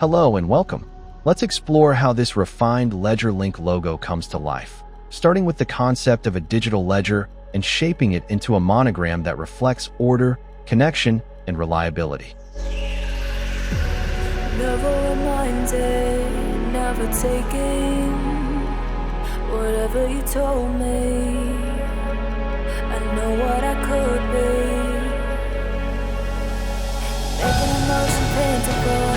Hello and welcome. Let's explore how this refined ledger link logo comes to life, starting with the concept of a digital ledger and shaping it into a monogram that reflects order, connection, and reliability. Never reminded, never taking whatever you told me. I know what I could be. Making emotion paintable.